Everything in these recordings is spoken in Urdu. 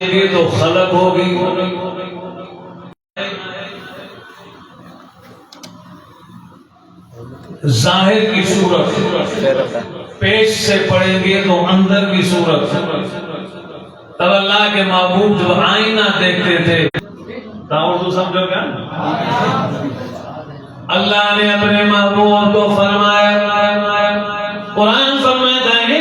گی تو خلق ہوگی. ظاہر کی صورت پیش سے پڑھیں گے تو اندر کی صورت. تب اللہ کے محبوب جب آئینہ دیکھتے تھے اردو سمجھو کیا؟ اللہ نے اپنے محبوب کو فرمایا، قرآن فرماتا ہے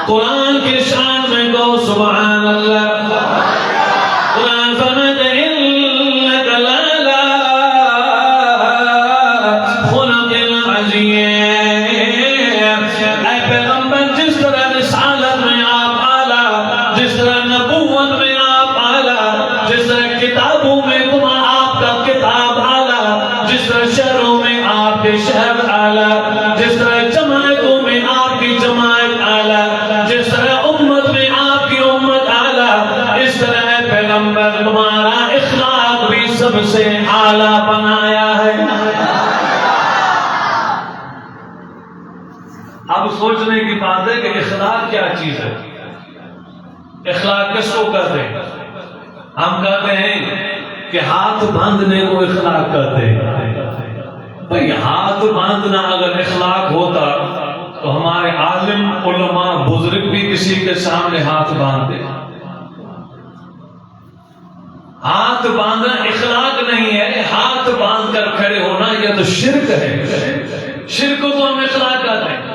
قرآن کی شان میں گو سبحان اللہ. قرآن فرماتا ہے انک لعلی خلق عظیم. اے پیغمبر، جس طرح رسالت میں آپ اعلیٰ، جس طرح نبوت میں آپ اعلیٰ، جس طرح کتابوں میں آپ کا کتاب اعلیٰ، جس طرح شہروں میں آپ کے شہر اعلیٰ، جس طرح جماعتوں میں آپ کی جماعت اعلیٰ، جس طرح امت میں آپ کی امت اعلیٰ، اس طرح پیغمبر تمہارا اخلاق بھی سب سے اعلیٰ بنایا ہے. اب سوچنے کی بات ہے کہ اخلاق کیا چیز ہے. اخلاق کس کو کہتے ہیں؟ ہم کہتے ہیں کہ ہاتھ باندھنے کو اخلاق کہتے ہیں. بھئی ہاتھ باندھنا اگر اخلاق ہوتا تو ہمارے عالم علماء بزرگ بھی کسی کے سامنے ہاتھ باندھتے. ہاتھ باندھنا اخلاق نہیں ہے. ہاتھ باندھ کر کھڑے ہونا یہ تو شرک ہے. شرک کو تو ہم اخلاق کہتے ہیں.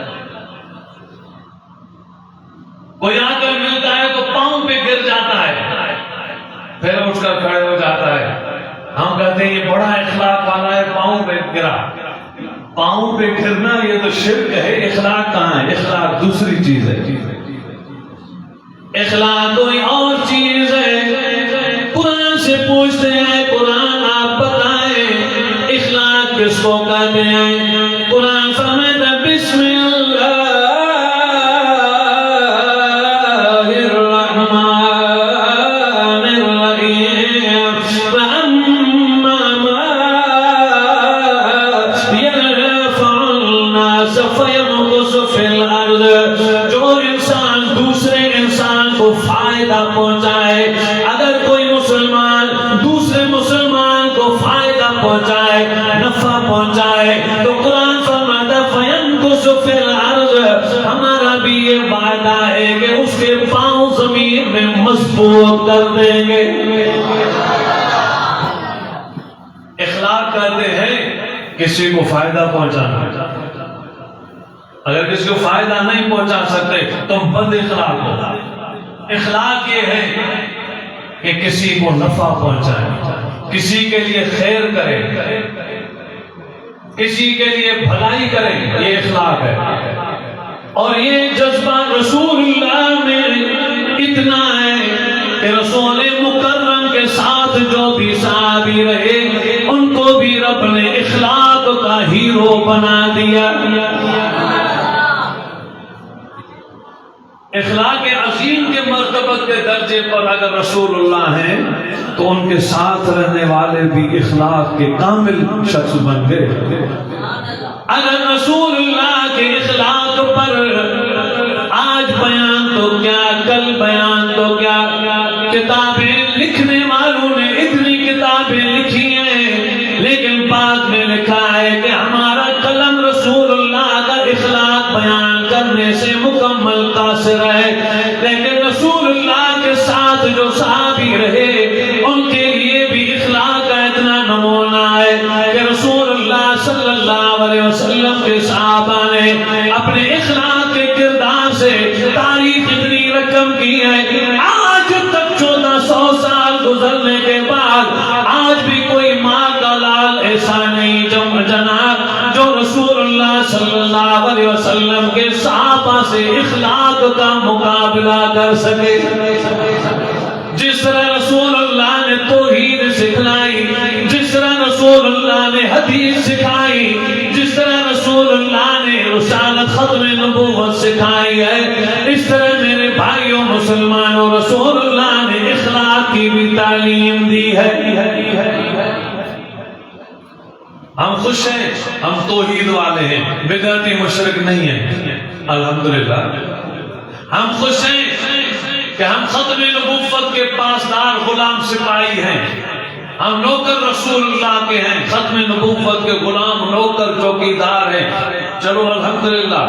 کوئی آ کر ملتا ہے تو پاؤں پہ گر جاتا ہے، پھر اٹھ کر کھڑے ہو جاتا ہے. ہم کہتے ہیں یہ بڑا اخلاق والا ہے، پاؤں پہ گرا. پاؤں پہ گرنا یہ تو شرک ہے. اخلاق کہاں ہے؟ اخلاق دوسری چیز ہے. اخلاق کوئی اور چیز ہے. قرآن سے پوچھتے ہیں، قرآن آپ بتائیں اخلاق کس کو کہتے ہیں؟ قرآن فرماتا ہے بسم اللہ فائدہ پہنچائے. اگر کوئی مسلمان دوسرے مسلمان کو فائدہ پہنچائے، نفع پہنچائے، تو قرآن فرماتا ہے فَيَنْكُسُ فِي الْأَرْضِ. ہمارا بھی یہ وعدہ ہے کہ اس کے پاؤں زمین میں مضبوط کر دیں گے. اخلاق کہتے ہیں کسی کو فائدہ پہنچانا. اگر کسی کو فائدہ نہیں پہنچا سکتے تو بد اخلاق ہوتا. اخلاق یہ ہے کہ کسی کو نفع پہنچائے، کسی کے لیے خیر کرے، کسی کے لیے بھلائی کرے. یہ اخلاق ہے. اور یہ جذبہ رسول اللہ میں اتنا ہے کہ رسول مکرم کے ساتھ جو بھی صحابی رہے ان کو بھی رب نے اخلاق کا ہیرو بنا دیا. اخلاق عظیم کے مرتبہ کے درجے پر اگر رسول اللہ ہیں تو ان کے ساتھ رہنے والے بھی اخلاق کے کامل شخص بن گئے. اگر رسول اللہ کے اخلاق پر آج بیان تو کیا، کل بیان تو کیا، کتابیں لکھنے والوں نے اتنی کتابیں لکھی ہیں، لیکن بعد میں لکھا ہے کہ ہمارا قلم رسول اللہ کا اخلاق بیان کرنے سے مکمل قاصر ہے. لیکن رسول اللہ کے ساتھ جو صحابی رہے ان کے لیے بھی اخلاق کا اتنا نمونہ ہے کہ رسول اللہ صلی اللہ علیہ وسلم کے صحابہ نے اپنے اخلاق کے کردار سے تاریخ اتنی رقم کی ہے. آج تک 1400 سال گزرنے کے بعد آج بھی کوئی ماں کا لال ایسا نہیں جناب جو رسول اللہ صلی اللہ علیہ وسلم کے صحابہ سے اخلاق کا مقابلہ کر سکے. جس طرح رسول اللہ نے توحید سکھلائی، جس طرح رسول اللہ نے حدیث سکھائی، جس طرح رسول اللہ نے رسالت ختم نبوت سکھائی ہے، اس طرح میرے بھائیوں مسلمانوں رسول اللہ نے اخلاق کی بھی تعلیم دی ہے. ہم خوش ہیں، ہم توحید والے ہیں، بدعتی مشرک نہیں ہیں، الحمدللہ۔ ہم خوش ہیں کہ ہم ختم نبوت کے پاسدار غلام سپاہی ہیں، ہم نوکر رسول اللہ کے ہیں، ختم نبوت کے غلام نوکر چوکیدار ہیں۔ چلو الحمدللہ۔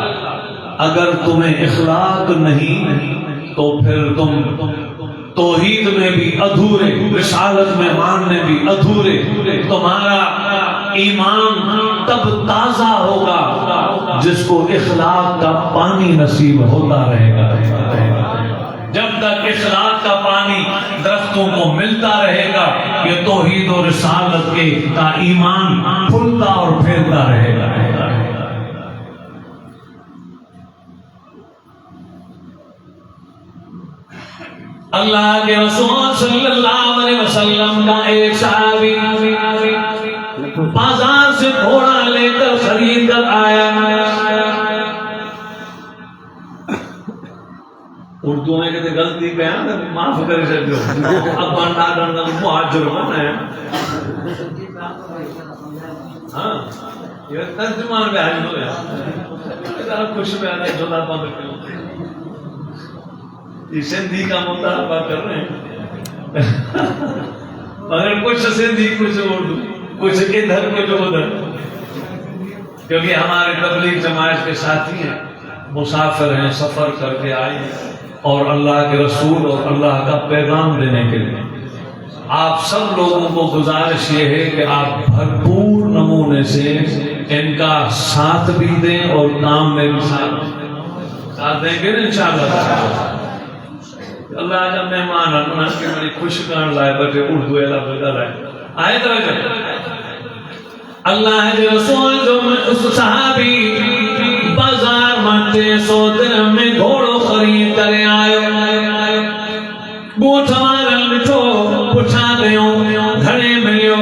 اگر تمہیں اخلاق نہیں تو پھر تم توحید میں بھی ادھورے، رسالت میں ماننے بھی ادھورے۔ تمہارا ایمان تب تازہ ہوگا جس کو اخلاق کا پانی نصیب ہوتا رہے گا۔ جب تک اخلاق کا پانی درختوں کو ملتا رہے گا، یہ توحید و رسالت کا ایمان پھولتا اور پھیلتا رہے گا۔ اللہ کے رسول صلی اللہ علیہ وسلم کا ایک صحابی بازار سے گھوڑا لے کر خرید کر آیا۔ اردو میں کہتے غلطی پہ ہے، معاف کر سکتے اب بندہ ڈنڈا مہاجر ہونا ہے۔ ہاں یہ ترجمان پہ حاضر ہو گیا، خوش پہ آنا جھولا بند کرو، سندھی کا مطالبہ کر رہے ہیں، مگر کچھ سندھی کچھ اردو، کچھ ادھر کچھ ادھر، کیونکہ ہمارے تبلیغ جماعت کے ساتھی ہیں، مسافر ہیں، سفر کر کے آئے اور اللہ کے رسول اور اللہ کا پیغام دینے کے لیے۔ آپ سب لوگوں کو گزارش یہ ہے کہ آپ بھرپور نمونے سے ان کا ساتھ بھی دیں اور کام میں بھی ساتھ دیں گے نا انشاءاللہ۔ اللہ کا مہمان اپنا کے بڑی خوش کرن لائے بچے اردو اعلیٰ بلدہ لائے آئے توجہ۔ اللہ کے رسول جو اس صحابی بازار مانتے 100 درہم میں گھوڑو خرید کرے آئے، بوٹھ مارن بٹھو پچھا دیوں گھڑے ملیو،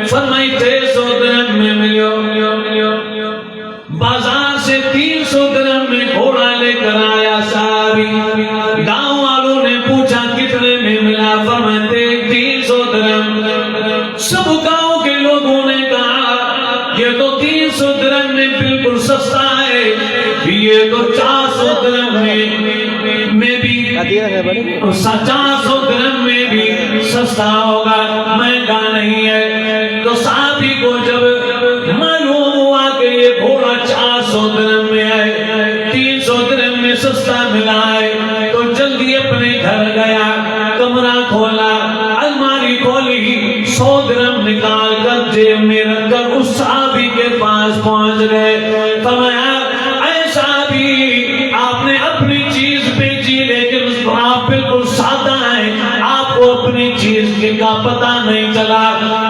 فرمائی 300 درہم میں ملیو۔ بازار سے 300 درہم میں گھوڑا لے کر آیا صحابی، گاؤں والوں نے پوچھا کتنے میں ملا، فرماتے 300 درہم۔ سب گاؤں کے لوگوں نے کہا یہ تو 300 درہم میں بالکل سستا ہے، یہ تو 400 درہم میں بھی 400 درہم میں بھی سستا ہوگا، مہنگا نہیں ہے۔ تو صحابی کو جب معلوم ہوا کہ یہ گھوڑا 400 درہم میں ہے، 300 درہم میں سستا ملا ہے، تو جلدی اپنے گھر گیا، کمرہ کھولا، الماری کھولی، 100 درہم نکال کر جیب میں رکھ کر اس صحابی کے پاس پہنچ گئے۔ فرمایا اے صحابی، آپ نے اپنی چیز بیچی لیکن آپ بالکل سادہ ہیں، آپ کو اپنی چیز کا پتہ نہیں چلا،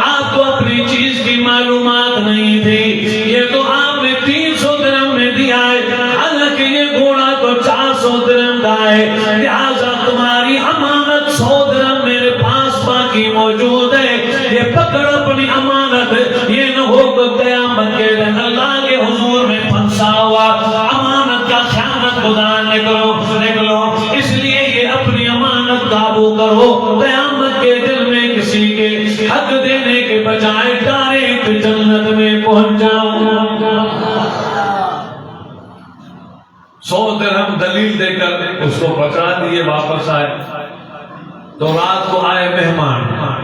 آپ کو اپنی چیز کی معلومات نہیں تھی، یہ تو آپ نے 300 درہم میں دیا ہے، حالانکہ یہ گھوڑا تو 400 درہم کا ہے، لہٰذا تمہاری امانت 100 درہم میرے پاس باقی موجود ہے، یہ پکڑ اپنی امانت، یہ نہ ہو کہ قیامت کے دن اللہ کے حضور میں پھنسا ہوا امانت کا خیانت گزار نکلو، اس لیے یہ اپنی امانت قابو کرو، قیامت کے دن میں کسی کے حق دینے کے بجائے ڈائریکٹ جنت میں پہنچ جاؤں۔ 100 درہم دلیل دے کر اس کو پکڑا دیے، واپس آئے تو رات کو آئے مہمان،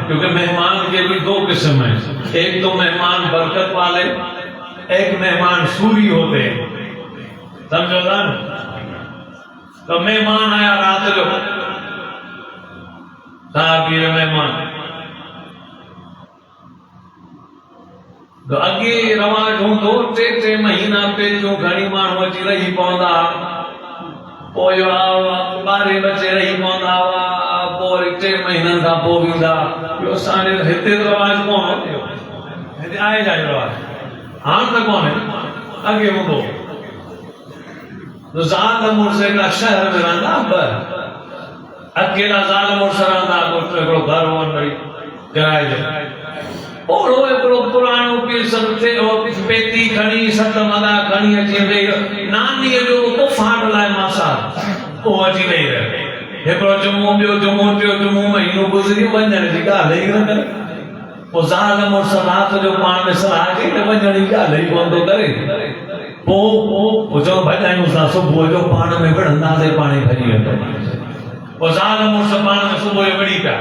کیونکہ مہمان کے بھی 2 قسم ہیں، ایک تو مہمان برکت والے، ایک مہمان سوری ہوتے ہیں، سمجھو نا۔ تو مہمان آیا رات کو، صاحب یہ مہمان تو اگے رواج ہوں تو 3 مہینہ پہ جو گھڑی مانو اچھی رہی پوندا، پوئی 12 بچے رہی پوندا، پوری 3 مہینہ کا پوگیندا، یہ سارے ہتے رواج کون ہوتے ہو، ہتے آئے جائے رواج، ہاں تک کون ہے اگے ہوں تو زال مرسے کا شہر میں رہندا اب اکیلا زال مرسے رہندا کو گھر ہون بڑی کرائے جائے اور وہ ایکڑو پرانو پیسن تھے اور کچھ پیتی کھڑی ست مدا کھڑی اچھی وئی نانی جو کو فاٹ لائے ماسا وہ اچھی وئی رہے ایکڑو جمعو ٻيو جمعو مہینو گزري ونجڻ جي ڳالهه ئي نه ڪري وہ ظالم اور رات جو پان میں صلاح کے ونجڑی ڳالھ ہی کون تو کرے وہ جو بھڄايون سان صبح جو پان میں بڑھندا سے پانی بھڄي ويندو وہ ظالم اور پان میں صبح بڑی پیا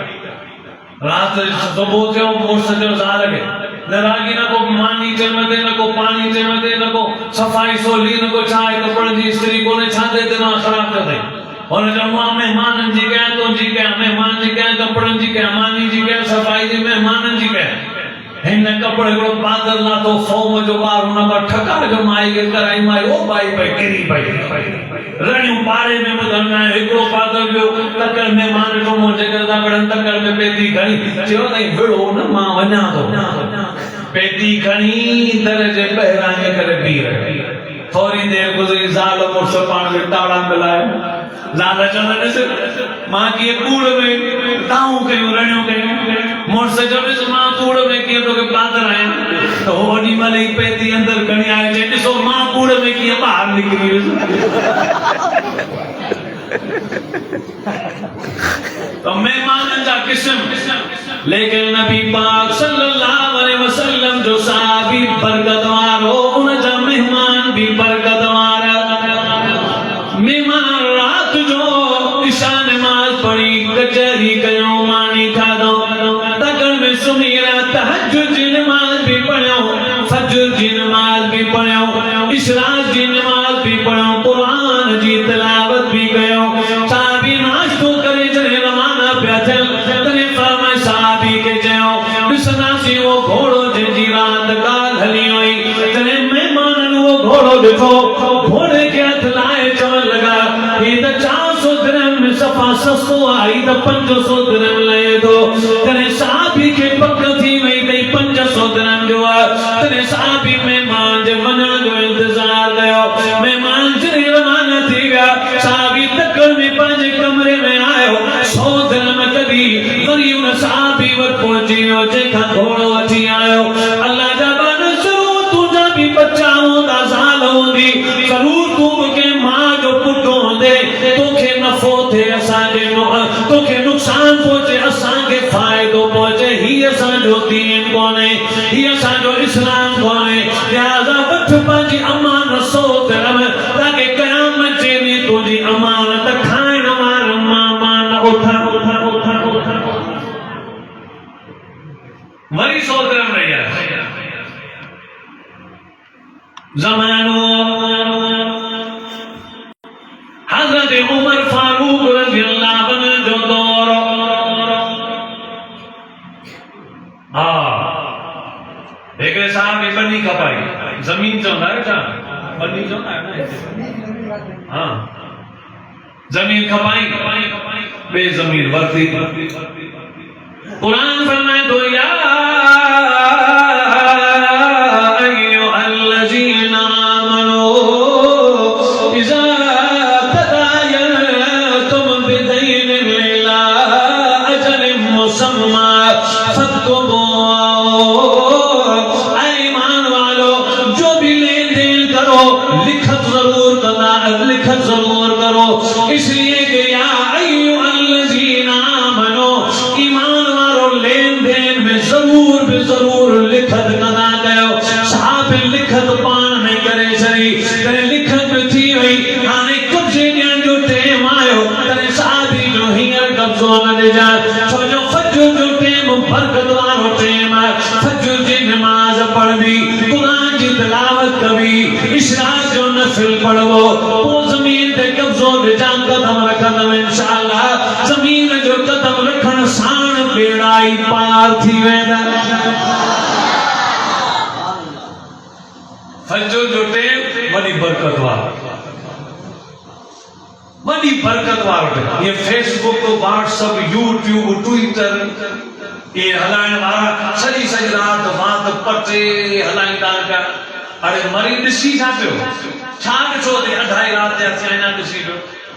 رات صبح جو مرس جو زال کے نراگی نہ کو مانی چمدے نہ کو پانی چمدے نہ کو صفائی سولی نہ کو چائے کپڑ جی استری کو نے چھاندے تے نہ خراب کر دے اور جمع مہمان جی گئے تو جی گئے مہمان جی گئے کپڑن جی گئے مانی جی گئے صفائی جی مہمان جی گئے ہن کپڑے کو پادر نہ تو فوم جو بار نہ پر ٹھکا جو مائی کے کرائی مائی او بائی پے کری پئی رنیو پارے میں بدل گئے ایکڑو پادر جو تکر مہمان کو مجھے کردا بڑن تکر میں پیتی گھنی جو نہیں بڑو نہ ماں ونا تو پیتی گھنی درجے بہرانے کرے پی رہے تھوڑی دیر گزری ظالم اور سپان میں تاڑا ملائے زیادہ چلنے سے ماں کی کوڑ میں تاؤں کیوں رنیوں کیوں مور سے جو اس ماں کوڑ میں کیا تو کہ پادر آئے تو ہونی ملے پیتی اندر گھنی آئے جائے جسو ماں کوڑ میں کیا باہر نکلی تو مہمان جا قسم لیکن نبی پاک صلی اللہ علیہ وسلم جو صحابی برکتوار ہو ان جا مہمان بھی برکتوار مہمان رات جو عشاء نماز پڑھی کچہری کیوں مانی کھا دو تکڑ میں سمیرا تہجد کی نماز بھی پڑھو فجر کی نماز بھی پڑھو اشراق کی نماز بھی پڑھو قرآن کی تلاوت بھی کیو صحابی ناشتو کرے جنے روانہ پیا تھل تنے فرمائے صحابی کے جاؤ بسناسی وہ گھوڑو جن جی رات کال ہلی ہوئی تنے مہمان وہ گھوڑو دیکھو گھوڑے کے ہاتھ لائے چمن لگا یہ دا 400 درہم میں صفا سستو آئی دا 500 درہم لے دو تنے صحابی کے پکڑ تھی وہی دئی 500 درہم جو تنے صحابی مہمان دے منع جو انتظار لیا مہمان جنی روانہ تھی گیا صحابی تکڑ میں پانچ کمرے میں آئے 100 درہم کبھی غریب صحابی وقت پہنچی ہو جیکھا گھوڑو اچھی آئے اللہ جابان ضرور تو جا بھی بچہ ہوں دا زال ہوں دی ضرور تو کے ماں جو پٹوں دے تو کے نفو تھے اسان کے تو کے نقصان پہنچے اسان کے فائدوں پہنچے ہی اسان جو دین کونے ہی اسان جو اسلام کونے لہذا وقت پانچی امان سو درم تاکہ قیامت چینی تو جی امانت کھائن امان امان اٹھا اٹھا اٹھا اٹھا وری 100 درم رہ گیا زمانو حضرت عمر فاروق رضی اللہ عنہ جو دور ایک صاحب نے بنی کپائی زمین چاہتا ہے کیا بنی چاہتا ہے ہاں زمین کھپائی بے زمین ورتی قرآن فرمائے تو یا اس لیے کہ یا ایھا الذین آمنو ایمان والو لین دین میں ضرور بے ضرور لکھت کنا کہو صاحب لکھت پان میں کرے سری کرے لکھت تھی ہوئی آنے قبضے ڈیان جو ٹیم آئے کرے صحابی جو ہنگر قبضوں نہ دے جائے چھو جو فجر جو ٹیم برکت والو ٹیم آئے فجر کی نماز پڑھ بھی قرآن کی تلاوت کبھی اشراق جو نفل پڑھو وہ زمین تے قبضوں دے جان قدم رکھن انشاءاللہ زمین جو قدم رکھن سان بیڑائی پار تھی ویدہ فجر جو ٹیم بڑی برکت وار یہ فیس بک واٹس اپ یوٹیوب ٹویٹر یہ ہلائن وارا سجی سجی رات بات پٹے ہلائن دار کا ارے مری دسی جاتے ہو چھاک چھو دے اڈھائی رات دے سینا دسی جو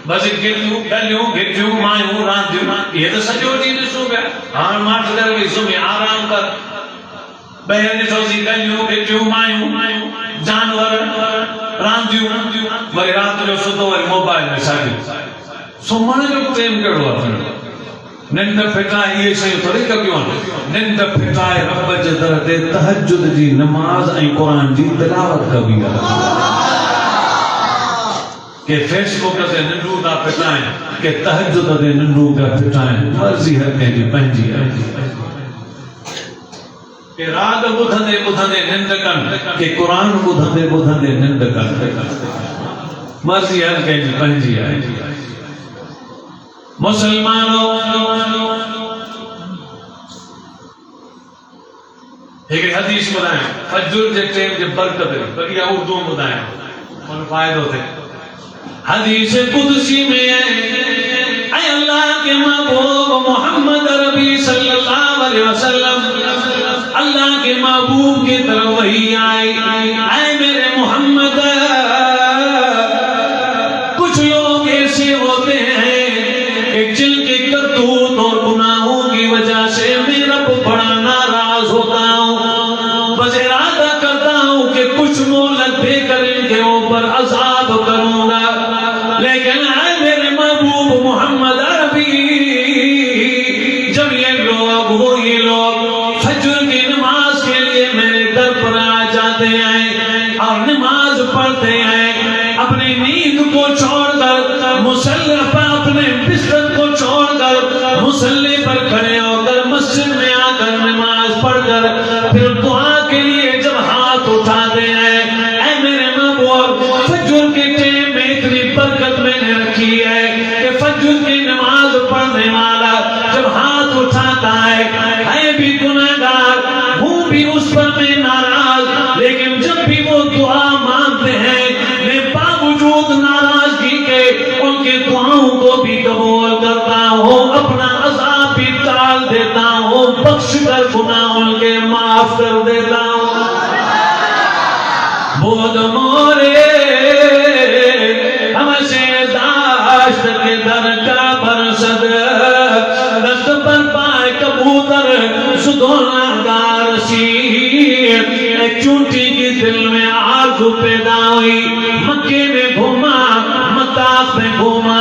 بس گلیوں گلیوں مایوں راندیوں یہ تو سجو جی دسو گیا ہاں مارچ کر بھی سمی آرام کر بہر نے سوزی گلیوں مایوں جانور راندیوں وری رات جو سدو وری موبائل میں ساڑی سمانے جو ٹیم کڑو نند پھٹائے یہ شے طریقہ کیوں نند پھٹائے رب جے در تے تہجد جی نماز ۽ قرآن جی تلاوت کبھی کہ فیس بک تے ننڈو دا پھٹائیں کہ تہجد تے ننڈو دا پھٹائیں مرضی ہر کہیں جی پہنجی ہے کہ راگ بدھندے بدھندے نند کن کہ قرآن بدھندے بدھندے نند کن مرضی ہر کہیں جی پہنجی ہے مسلمانوں ایک حدیث بتائیں فجر جے ٹیم جے برکت ہے بلکہ اردو میں بتائیں ان فائدہ ہوتے حدیث قدسی میں اے اللہ کے محبوب محمد ربی صلی اللہ علیہ وسلم اللہ کے محبوب کی طرف وحی آئی اے میرے محمد کچھ لوگ ایسے ہوتے ہیں کہ جن کے کرتوت اور گناہوں کی وجہ سے میں رب بڑا ناراض ہوتا ہوں بس ارادہ کرتا ہوں کہ کچھ مہلت دے کر ان کے اوپر عذاب کروں گا لیکن اے میرے محبوب محمد عربی جب یہ لوگ فجر کی نماز کے لیے میرے در پر آ جاتے ہیں اور نماز پڑھتے ہیں اپنی نیند کو چھوڑ کر مصلی پر اپنے بستر کو چھوڑ کر مصلی پر کھڑے ہو کر مسجد میں آ کر نماز پڑھ کر پھر دعا کے لیے جب ہاتھ اٹھاتے ہیں اے میرے محبوب فجر کے ٹائم میں اتنی برکت میں نے رکھی ہے کہ فجر کی نماز پڑھنے والا جب ہاتھ اٹھاتا ہے بھی گناہگار ہوں بھی اس پر میں ناراض لیکن جب بھی وہ دعا مانگتے ہیں میں باوجود ناراضگی کے ان کے دعاؤں کو بھی قبول کرتا ہوں اپنا عذاب بھی ٹال دیتا ہوں بخش کر گناہ ان کے معاف کر دیتا ہوں بود مورے ہم سے داشت کے در کا برسد دست پر پائے کبوتر سدونا گار شیر ایک چونٹی کی دل میں آرزو پیدا ہوئی مکے میں گھوما مطاف میں گھوما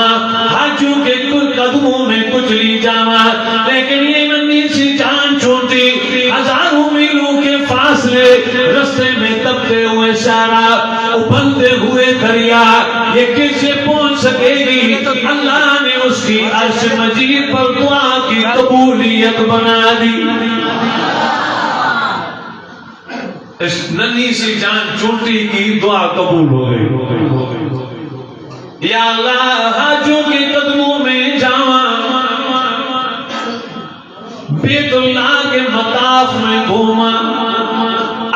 حاجوں کے قدموں میں کچلی جاوا لیکن یہ ننھی سی جان چھوٹی ہزاروں میلوں کے فاصلے رستے میں تبتے ہوئے سارا ابلتے ہوئے دریا یہ کیسے پہنچ سکے گی اللہ نے اس کی عرش مجید پر دعا کی قبولیت بنا دی اس ننھی سی جان چھوٹی کی دعا قبول ہو گئی یا اللہ حاجوں کے قدموں میں جاواں بیت اللہ کے مطاف میں گھوما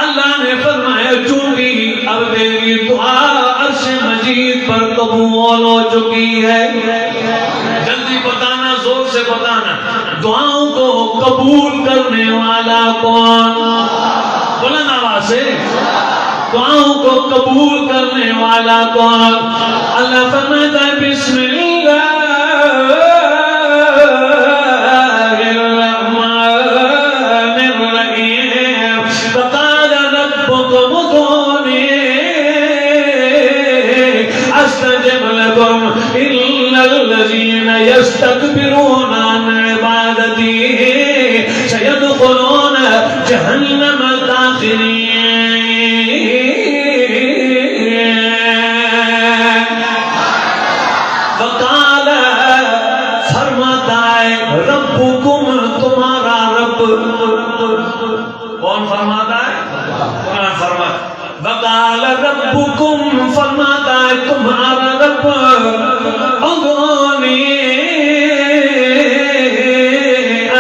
اللہ نے فرمایا چونکہ اب تیری دعا عرش مجید پر قبول ہو چکی ہے جلدی بتانا زور سے بتانا دعاؤں کو قبول کرنے والا کون بلند آواز سے دعاؤں کو قبول کرنے والا کون اللہ فرماتا ہے بسم اللہ يستكبرون عن عبادتي سيدخلون جهنم داخرين وقال فرماتا ہے ربكم تمہارا رب کون فرماتا ہے قرآن فرماتا وقال ربكم فرماتا ہے تمہارا رب ادعوني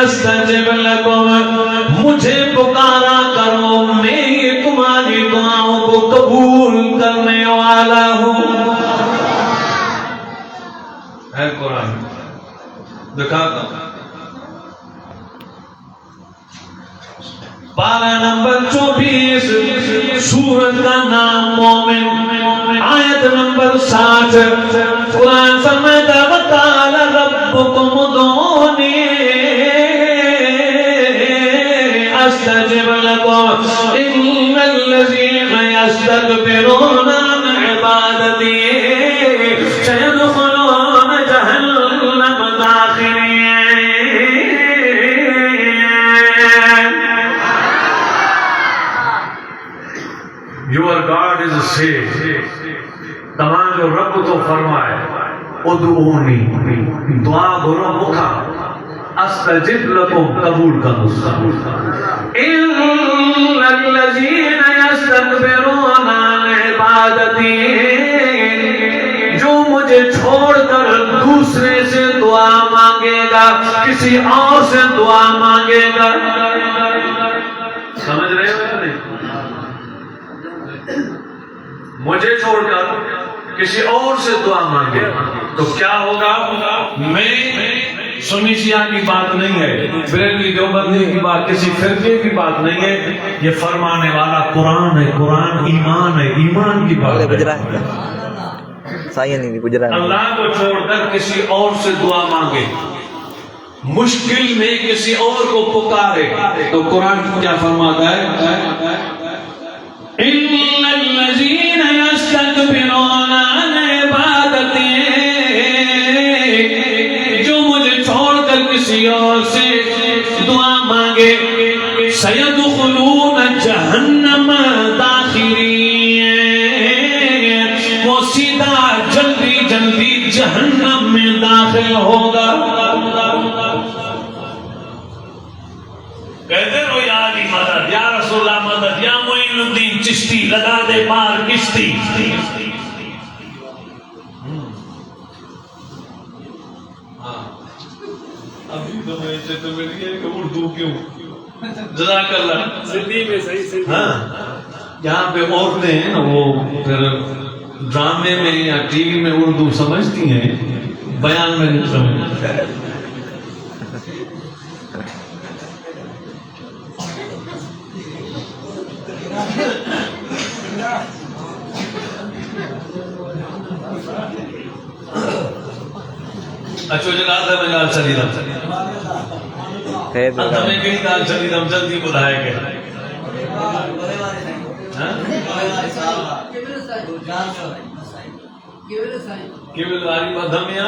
استجب لكم مجھے پکارا کرو میں تمہاری دعاؤں کو قبول کرنے والا ہوں ہے قرآن دکھاتا ہوں پارہ نمبر 24 سورت کا نام مومن آیت نمبر 60 قرآن فرماتا وقال ربكم ادعوني استجب لكم ان الذين يستكبرون عن عبادتي سيدخلون جهنم داخرين Your God is safe. تمہارا رب تو فرمائے ادعونی دعا کرو بکھا استجب لکم قبول کرو. ان الذین یستکبرون عن عبادتی جو مجھے چھوڑ کر دوسرے سے دعا مانگے گا کسی اور سے دعا مانگے گا. سمجھ رہے ہو نہیں؟ مجھے چھوڑ کر کسی اور سے دعا مانگے تو کیا ہوگا؟ میں سنی شیعہ کی بات نہیں ہے، بریلوی دیوبندی کی بات، کسی فرقے کی بات نہیں ہے، یہ فرمانے والا قرآن ہے. قرآن ایمان ہے، ایمان کی بات ہے. اللہ کو چھوڑ کر کسی اور سے دعا مانگے، مشکل میں کسی اور کو پکارے تو قرآن کیا فرماتا ہے؟ ان الذین یستکبرون عن عبادتی جو مجھے چھوڑ کر کسی اور سے دعا مانگے سیدخلون جہنم داخرین وہ سیدھا جلدی جلدی جہنم میں داخل ہوگا. کہتے رہو یا علی مدد، یا رسول اللہ مدد، یا معین الدین چشتی لگا دے پار کشتی. ابھی تو میں سے تو ملی ہے کہ اردو کیوں جزاک اللہ سندھی میں صحیح. ہاں یہاں پہ عورتیں ہیں نا وہ پھر ڈرامے میں یا ٹی وی میں اردو سمجھتی ہیں، بیان میں نہیں سمجھتی. اچھو جگہ تھا میں جال چلی رہا تھا میں کہیں دال چلی رہا جلدی بلائے گئے. کیول واری با دھمیا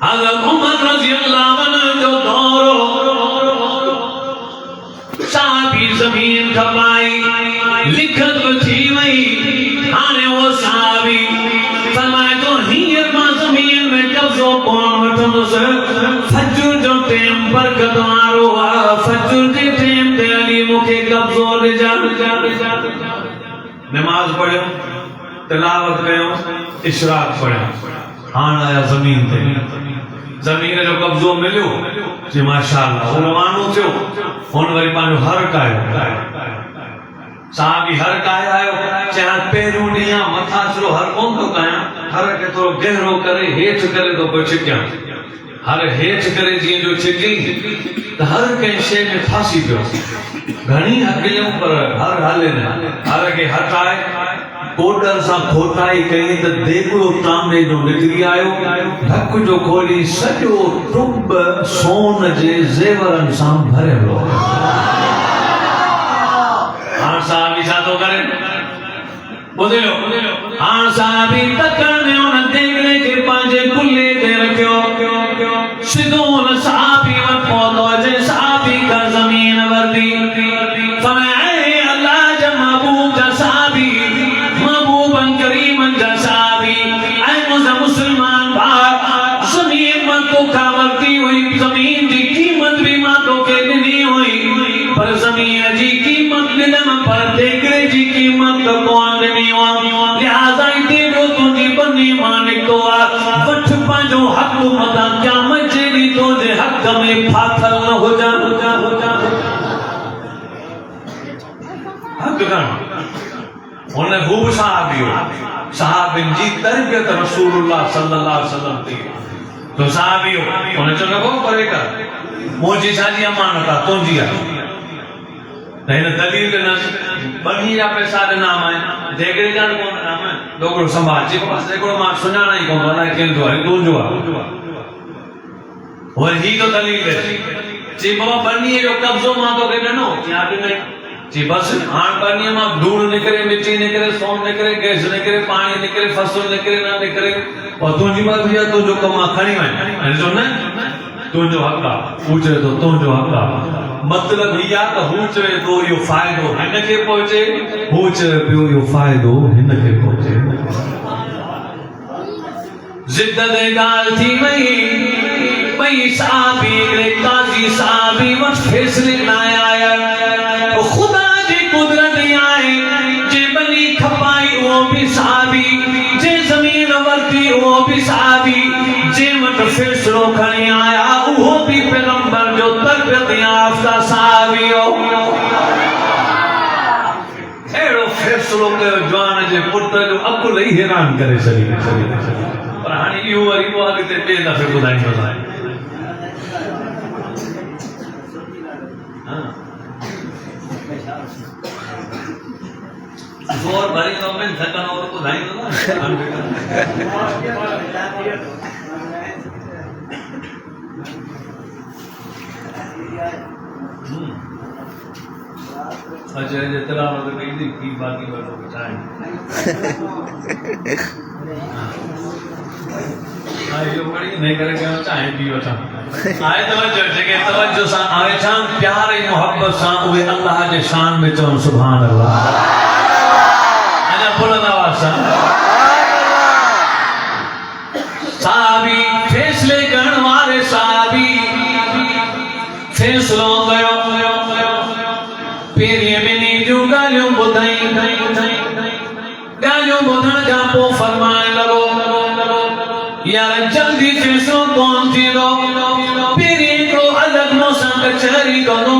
حضرت عمر رضی اللہ عنہ جو دورو صحابی زمین کھپائی لکھت تھی وئی آنے وہ صحابی فرمائے تو ہیر ماں زمین میں قبضوں کون وٹھن سے فجر جو ٹیم پر قدوارو فجر کے ٹیم دے علی مکے قبضوں لے جا نماز پڑھو تلاوت کرو اشراق پڑھو آن آیا زمین تے زمین جو قبضوں ملیو جی ماشاءاللہ علمانو چھو ان وری پانو ہر کائے صحابی ہر کائے آئے چاہت پیروں دیا متھا چلو ہر کون تو کائیں ہر کے تو گہرو کرے ہیچ کرے تو کوئی چھکیاں ہر ہیچ کرے جی جو چھکی تو ہر کہیں شے میں پھاسی پیو گھنی حقیوں پر ہر حالے نے ہر کے ہٹائے کوٹر سا کھوٹائی کہیں تو دیکھو تامنے جو نکلی آئیو ڈھک جو کھولی سجو ٹب سون جے زیورن سام بھرے لو ہاں صحابی ساتھو کریں بودھے لو ہاں صحابی تکرنے انہیں دیکھنے کے پانچے کلے دے رکھو شدون صحابی وقت پودو جے صحابی کا زمین وردی فرمائے اللہ جا محبوب جا صحابی محبوباً کریماً جا صحابی اے مزہ مسلمان بھار زمین ماں تو کھاورتی ہوئی زمین جی قیمت بھی ماں تو کے دنی ہوئی پر زمین جی قیمت دنم پر دیکھنے جی قیمت تو کون دنی ہوئی لہذا ایتے جو تجھی بنی مانک تو وٹھ پانجو حق مدہ کیا مجھے دی تو جے حق میں پھاتل نہ ہو جا حق کرنا انہیں خوب صحابی ہو صحابین جی تربیت رسول اللہ صلی اللہ علیہ وسلم تھی تو صحابی ہو انہیں چلو کو کرے گا موجی شادی امانتا تو جی نہیں دلیل نہ بنی یا پہ سارے نام آئے دیکھنے جان کون نام ہے دوگڑو سمبھال جی پاس دیکھو ماں سنا نہیں کون بنا ہے کین جو ہے تو جو اور ہی تو دلیل ہے جی بابا بنی جو قبضوں ماں تو کہنے نو کیا کہ نہیں جی بس آن پانی ماں دھول نکرے مٹی نکرے سون نکرے گیس نکرے پانی نکرے فصل نکرے نہ نکرے اور تو جی بات بھیا تو جو کما کھڑی میں جو نہیں تو جو حقا پوچھے تو جو حقا مطلب یہ کہ پوچھے تو یہ فائدو ہن کے پہنچے پوچھے پیو یہ فائدو ہن کے پہنچے زدت گال تھی وہی صحابی قاضی صحابی وقت فیصلے لائے آیا خدا جی قدرت آئے جے بنی کھپائی وہ بھی صحابی جے زمین ورتی وہ بھی صحابی جے مت فیصلو کھڑی آیا وہ بھی پیغمبر جو تربیت یافتہ صحابی ہو ایڑو فیصلو کے جوان جے پتر جو عقل ہی حیران کرے سری اور ہانی یہ وری وہ اگے تے پے دفعہ بدھائیں بدھائیں زور بھری تو میں تھکن اور کو دھائیں دو اچھا یہ تلاوت تو کہیں دی کی باقی باتوں بچائیں آئے جو بڑی نہیں کرے گا چاہیں بھی بچا آئے توجہ جگہ توجہ سان آئے چاہاں پیار محبت سان ہوئے اللہ کے شان میں چون سبحان اللہ اجا بلند آواز سان صحابی فیصلے کرن والے صحابی فیصلوں گیا پیری منی جو گالیوں بدھائیں گالیوں بدھن جا پو فرمائے لگو یار جلدی فیصلوں کون تھی دو پیری کو الگ موسم کچھری کنو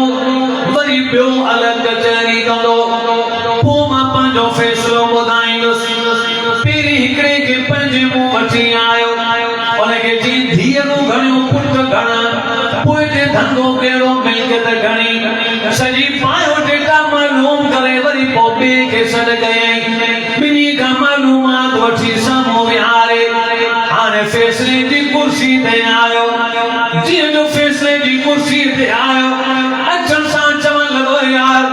وری پیو الگ کچھری کنو پوما پنجو فیصلوں بدھائیں دو پیری ہکڑے کے پنجے مو بچی آئیو انہیں کہ جی دھیرو گھنیوں پٹ گھنا پوئے دھنگوں کے رو ملکت گھنی سجی پائیو ڈیٹا معلوم کرے وری پوپے کے سڑ گئے منی کا معلومات وٹھی سمو بہارے آنے فیصلے جی کرسی دے آئیو جی جو فیصلے جی کرسی دے آئیو اچھا سان چون لگو یار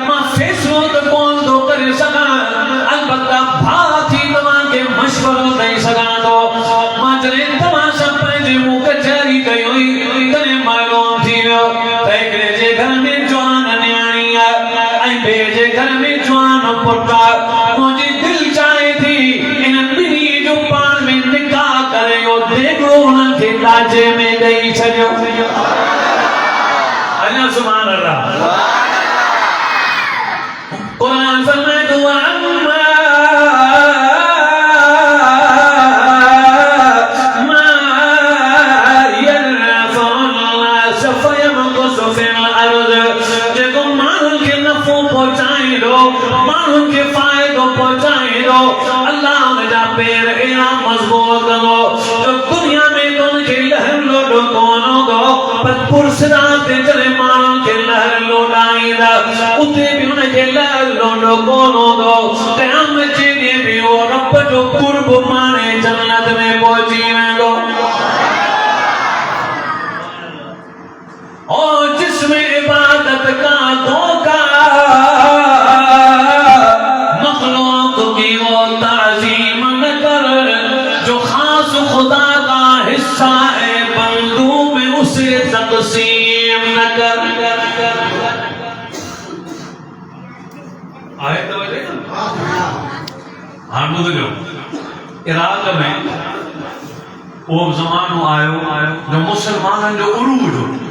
ماں فیصلوں تو کون دو کرے سکا البتہ بھا تھی تمہاں کے مشوروں دے سکا دو ماں جنے تمہاں سب پہنجے مو پٹا مجھے دل چاہے تھی ان بنی جو پان میں نکاح کرے او دیکھو انہاں کے تاجے میں گئی چھڑیو اللہ سبحان اللہ قرآن فرمائے دعا مانن کے فائدہ پہنچائیں دو اللہ نے جا پیر اینا مضبوط کرو جو دنیا میں تم کے لہر لوڈو کونو دو پر پرسرات چلے مانن کے لہر لوڈائیں دا اتے بھی انہیں کے لہر لوڈو کونو دو قیامت چینے بھی وہ رب جو قرب مانے جنت میں پہنچی میں دو اور جس میں عبادت کا دھوکہ خدا کا حصہ ہے بندوں میں اسے تقسیم نہ کر آئے توجہ ہاں بدلو عراق میں وہ زمانو آئے جو مسلمانوں جو عروج ہو